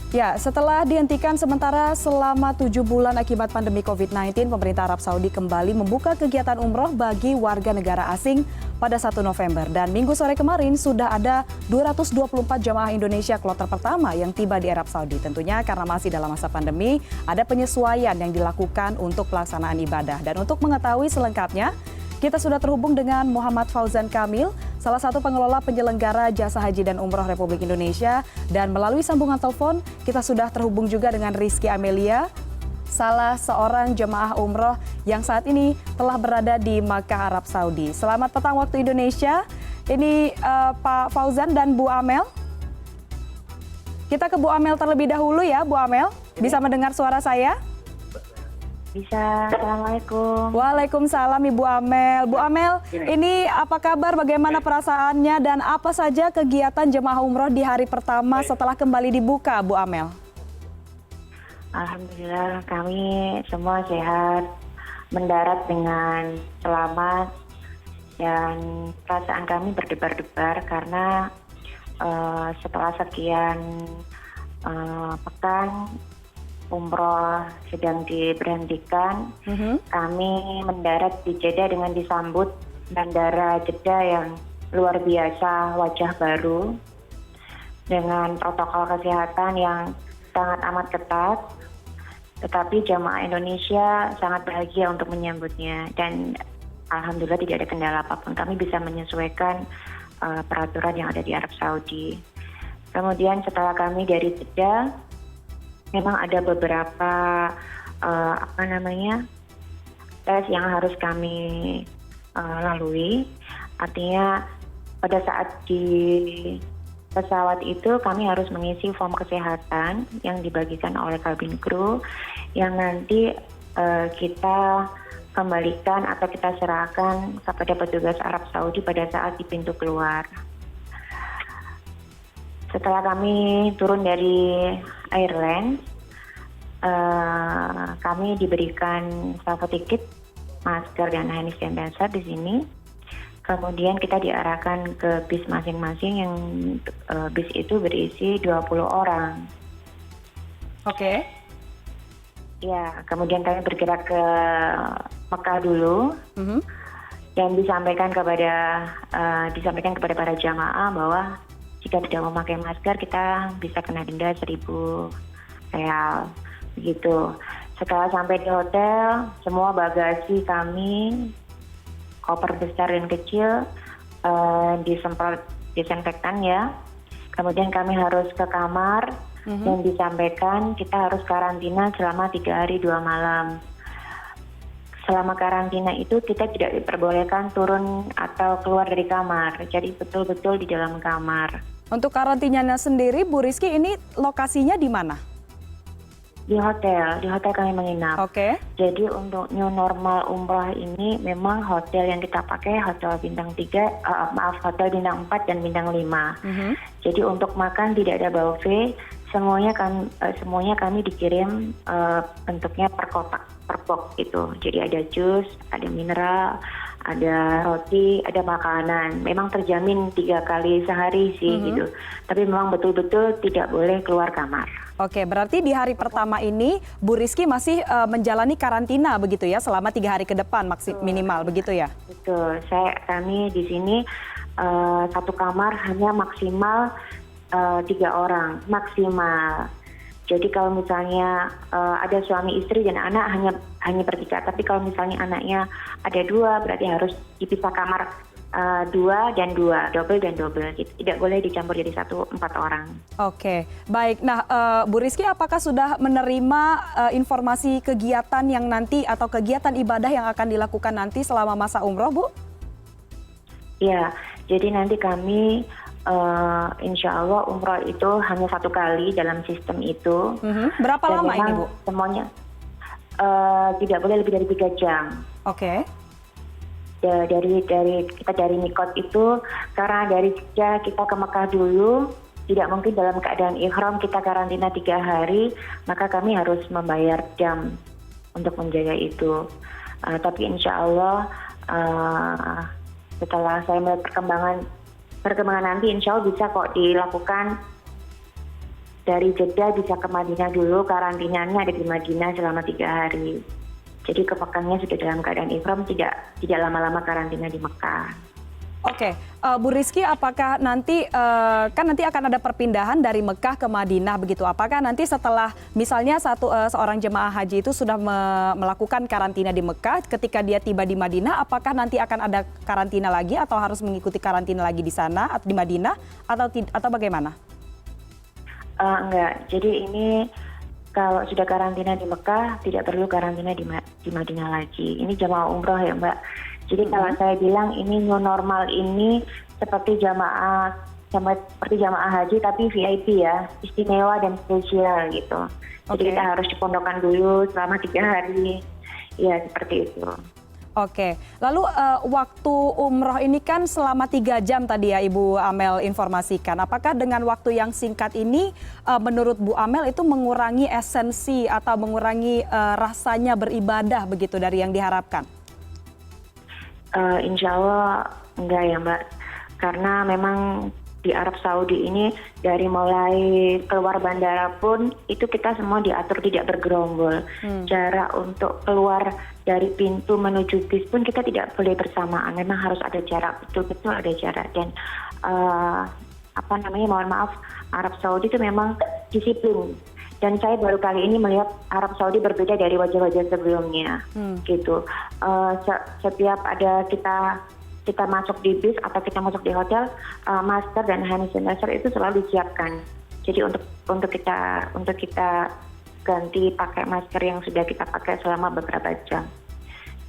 Ya, setelah dihentikan sementara selama 7 bulan akibat pandemi COVID-19, pemerintah Arab Saudi kembali membuka kegiatan umroh bagi warga negara asing pada 1 November. Dan minggu sore kemarin sudah ada 224 jamaah Indonesia kloter pertama yang tiba di Arab Saudi. Tentunya karena masih dalam masa pandemi, ada penyesuaian yang dilakukan untuk pelaksanaan ibadah. Dan untuk mengetahui selengkapnya, kita sudah terhubung dengan Muhammad Fauzan Kamil, salah satu pengelola penyelenggara jasa haji dan umroh Republik Indonesia. Dan melalui sambungan telepon, kita sudah terhubung juga dengan Rizky Amelia, salah seorang jemaah umroh yang saat ini telah berada di Makkah, Arab Saudi. Selamat petang waktu Indonesia. Ini Pak Fauzan dan Bu Amel. Kita ke Bu Amel terlebih dahulu ya, Bu Amel. Bisa mendengar suara saya? Bisa. Assalamualaikum. Waalaikumsalam Ibu Amel. Bu Amel, ini apa kabar, bagaimana perasaannya dan apa saja kegiatan jemaah umroh di hari pertama setelah kembali dibuka, Bu Amel? Alhamdulillah kami semua sehat, mendarat dengan selamat, dan perasaan kami berdebar-debar karena setelah sekian pekan umroh sedang diberhentikan, kami mendarat di Jeddah dengan disambut bandara Jeddah yang luar biasa, wajah baru dengan protokol kesehatan yang sangat amat ketat. Tetapi jamaah Indonesia sangat bahagia untuk menyambutnya dan alhamdulillah tidak ada kendala apapun. Kami bisa menyesuaikan peraturan yang ada di Arab Saudi. Kemudian setelah kami dari Jeddah, memang ada beberapa tes yang harus kami lalui. Artinya pada saat di pesawat itu kami harus mengisi form kesehatan yang dibagikan oleh kabin kru yang nanti kita kembalikan atau kita serahkan kepada petugas Arab Saudi pada saat di pintu keluar. Setelah kami turun dari Airlines, kami diberikan salvo tiket, masker dan hand sanitizer di sini. Kemudian kita diarahkan ke bis masing-masing yang bis itu berisi 20 orang. Oke. Ya, kemudian kami bergerak ke Mekah dulu. Dan disampaikan kepada para jamaah bahwa jika tidak memakai masker kita bisa kena denda 1.000 real begitu. Setelah sampai di hotel, semua bagasi kami, koper besar dan kecil, disemprot disinfektan ya. Kemudian kami harus ke kamar dan disampaikan kita harus karantina selama 3 hari 2 malam. Selama karantina itu kita tidak diperbolehkan turun atau keluar dari kamar, jadi betul-betul di dalam kamar. Untuk karantinanya sendiri, Bu Rizky, ini lokasinya di mana? Di hotel kami menginap. Oke. Jadi untuk new normal umrah ini memang hotel yang kita pakai hotel bintang 3, hotel bintang 4 dan bintang 5. Jadi untuk makan tidak ada buffet, semuanya kami dikirim bentuknya per kotak, per box gitu. Jadi ada jus, ada mineral, ada roti, ada makanan. Memang terjamin 3 kali sehari sih gitu. Tapi memang betul-betul tidak boleh keluar kamar. Oke, berarti di hari pertama ini Bu Rizky masih menjalani karantina begitu ya, selama 3 hari ke depan minimal begitu ya? Betul, kami di sini satu kamar hanya maksimal 3 orang, maksimal. Jadi kalau misalnya ada suami istri dan anak hanya bertiga, tapi kalau misalnya anaknya ada 2 berarti harus dipisah kamar 2 dan 2, double dan double. Tidak boleh dicampur jadi 4 orang. Oke, baik. Nah, Bu Rizky, apakah sudah menerima informasi kegiatan yang nanti atau kegiatan ibadah yang akan dilakukan nanti selama masa umroh, Bu? Ya, jadi nanti kami insya Allah umroh itu hanya 1 kali dalam sistem itu. Berapa dan lama ini, Bu? Semuanya tidak boleh lebih dari 3 jam. Oke. Dari mikot itu, karena dari Jeddah kita ke Mekah dulu, tidak mungkin dalam keadaan ihram kita karantina 3 hari, maka kami harus membayar jam untuk menjaga itu. Tapi insya Allah setelah saya melihat perkembangan nanti, insya Allah bisa kok dilakukan dari Jeddah bisa ke Madinah dulu, karantinanya ada di Madinah selama 3 hari. Jadi ke Mekahnya sudah dalam keadaan ihram, tidak lama-lama karantina di Mekah. Oke, Bu Rizky, apakah nanti kan nanti akan ada perpindahan dari Mekah ke Madinah begitu? Apakah nanti setelah misalnya seorang jemaah haji itu sudah melakukan karantina di Mekah, ketika dia tiba di Madinah, apakah nanti akan ada karantina lagi atau harus mengikuti karantina lagi di sana atau di Madinah atau bagaimana? Enggak, jadi ini kalau sudah karantina di Mekah tidak perlu karantina di Madinah lagi. Ini jamaah umroh ya Mbak. Jadi kalau saya bilang ini new normal ini seperti jamaah haji tapi VIP ya, istimewa dan spesial gitu. Jadi kita harus dipondokkan dulu selama 3 hari, ya seperti itu. Oke, lalu waktu umroh ini kan selama 3 jam tadi ya Ibu Amel informasikan. Apakah dengan waktu yang singkat ini menurut Bu Amel itu mengurangi esensi atau mengurangi rasanya beribadah begitu dari yang diharapkan? Insya Allah enggak ya Mbak, karena memang di Arab Saudi ini dari mulai keluar bandara pun itu kita semua diatur tidak bergerombol. Jarak untuk keluar dari pintu menuju bis pun kita tidak boleh bersamaan, memang harus ada jarak, betul-betul ada jarak. Dan mohon maaf, Arab Saudi itu memang disiplin. Dan saya baru kali ini melihat Arab Saudi berbeda dari wajah-wajah sebelumnya, gitu. Setiap ada kita masuk di bis atau kita masuk di hotel, masker dan hand sanitizer itu selalu disiapkan. Jadi untuk kita ganti pakai masker yang sudah kita pakai selama beberapa jam,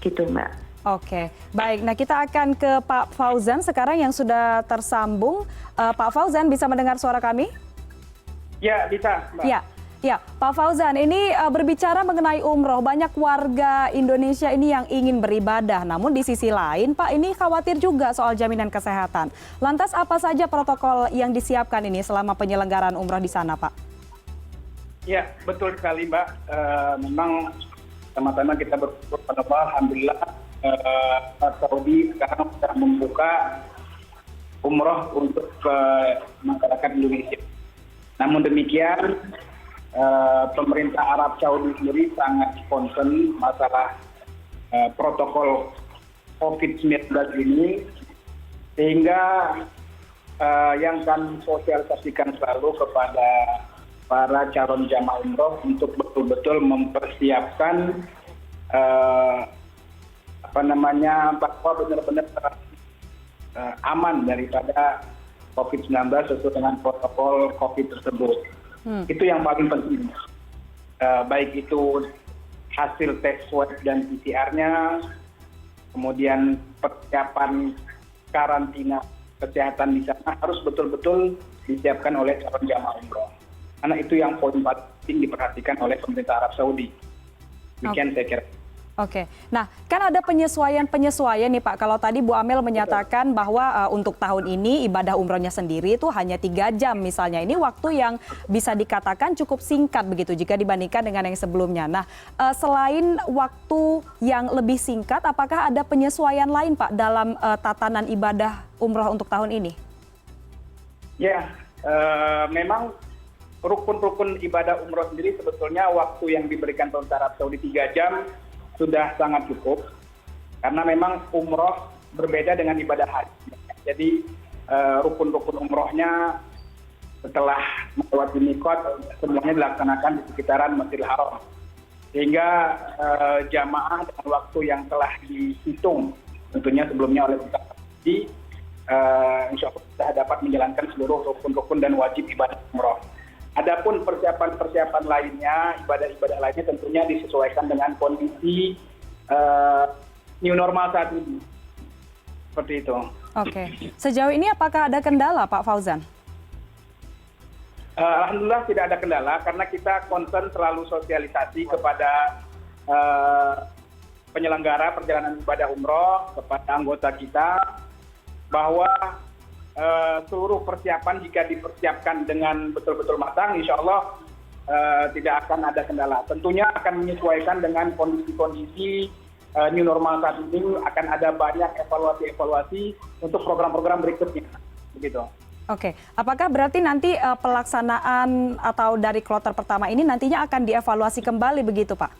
gitu Mbak. Oke, baik. Nah kita akan ke Pak Fauzan sekarang yang sudah tersambung. Pak Fauzan bisa mendengar suara kami? Ya, bisa Mbak. Ya, Pak Fauzan, ini berbicara mengenai umroh, banyak warga Indonesia ini yang ingin beribadah. Namun di sisi lain, Pak, ini khawatir juga soal jaminan kesehatan. Lantas apa saja protokol yang disiapkan ini selama penyelenggaraan umroh di sana, Pak? Ya, betul sekali, Mbak. Memang sama-sama kita bersyukur pada Allah, alhamdulillah, Saudi sekarang sudah membuka umroh untuk masyarakat Indonesia. Namun demikian, pemerintah Arab Saudi sendiri sangat concern masalah protokol COVID-19 ini, sehingga yang kami sosialisasikan selalu kepada para calon jamaah umroh untuk betul-betul mempersiapkan bahwa benar-benar aman daripada COVID-19 sesuai dengan protokol COVID tersebut. Itu yang paling penting. Baik itu hasil tes swab dan PCR-nya, kemudian persiapan karantina kesehatan di sana harus betul-betul disiapkan oleh calon jamaah umroh. Karena itu yang poin penting diperhatikan oleh pemerintah Arab Saudi. Demikian saya kira. Oke, nah kan ada penyesuaian nih Pak. Kalau tadi Bu Amel menyatakan bahwa untuk tahun ini ibadah umrohnya sendiri itu hanya 3 jam misalnya. Ini waktu yang bisa dikatakan cukup singkat begitu jika dibandingkan dengan yang sebelumnya. Nah, selain waktu yang lebih singkat, apakah ada penyesuaian lain Pak dalam tatanan ibadah umroh untuk tahun ini? Ya, memang rukun-rukun ibadah umroh sendiri sebetulnya waktu yang diberikan pemerintah Arab Saudi 3 jam sudah sangat cukup, karena memang umroh berbeda dengan ibadah haji. Jadi rukun-rukun umrohnya setelah melewati mikot semuanya dilaksanakan di sekitaran Masjidil Haram, sehingga jamaah dengan waktu yang telah dihitung tentunya sebelumnya oleh kita insya Allah sudah dapat menjalankan seluruh rukun-rukun dan wajib ibadah umroh. Adapun persiapan lainnya, ibadah-ibadah lainnya tentunya disesuaikan dengan kondisi new normal saat ini. Seperti itu. Oke. Sejauh ini apakah ada kendala Pak Fauzan? Alhamdulillah tidak ada kendala karena kita concern selalu sosialisasi kepada penyelenggara perjalanan ibadah umroh, kepada anggota kita, bahwa seluruh persiapan jika dipersiapkan dengan betul-betul matang, insya Allah tidak akan ada kendala. Tentunya akan menyesuaikan dengan kondisi-kondisi new normal saat ini, akan ada banyak evaluasi-evaluasi untuk program-program berikutnya. Begitu. Oke, apakah berarti nanti pelaksanaan atau dari kloter pertama ini nantinya akan dievaluasi kembali begitu, Pak?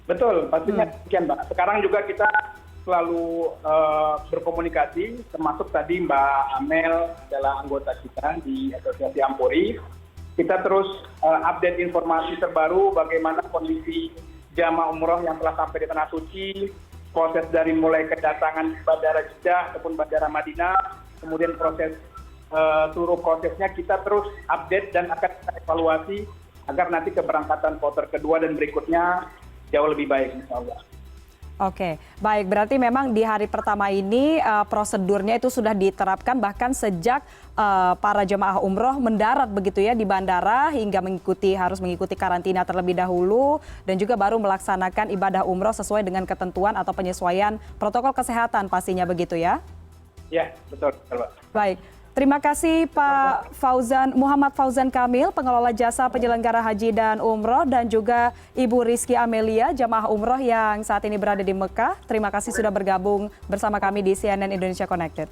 Betul, pastinya demikian, Mbak. Sekarang juga kita selalu berkomunikasi, termasuk tadi Mbak Amel adalah anggota kita di Asosiasi Ampuri. Kita terus update informasi terbaru bagaimana kondisi jamaah umroh yang telah sampai di Tanah Suci, proses dari mulai kedatangan Bandara Jeddah ataupun Bandara Madinah, kemudian proses seluruh prosesnya kita terus update dan akan kita evaluasi agar nanti keberangkatan kloter kedua dan berikutnya jauh lebih baik, insya Allah. Oke, baik. Berarti memang di hari pertama ini prosedurnya itu sudah diterapkan bahkan sejak para jemaah umroh mendarat begitu ya di bandara hingga harus mengikuti karantina terlebih dahulu dan juga baru melaksanakan ibadah umroh sesuai dengan ketentuan atau penyesuaian protokol kesehatan pastinya begitu ya? Ya, betul, Pak. Baik. Terima kasih Pak Muhammad Fauzan Kamil, pengelola jasa penyelenggara haji dan umroh, dan juga Ibu Rizky Amelia, jamaah umroh yang saat ini berada di Mekah. Terima kasih sudah bergabung bersama kami di CNN Indonesia Connected.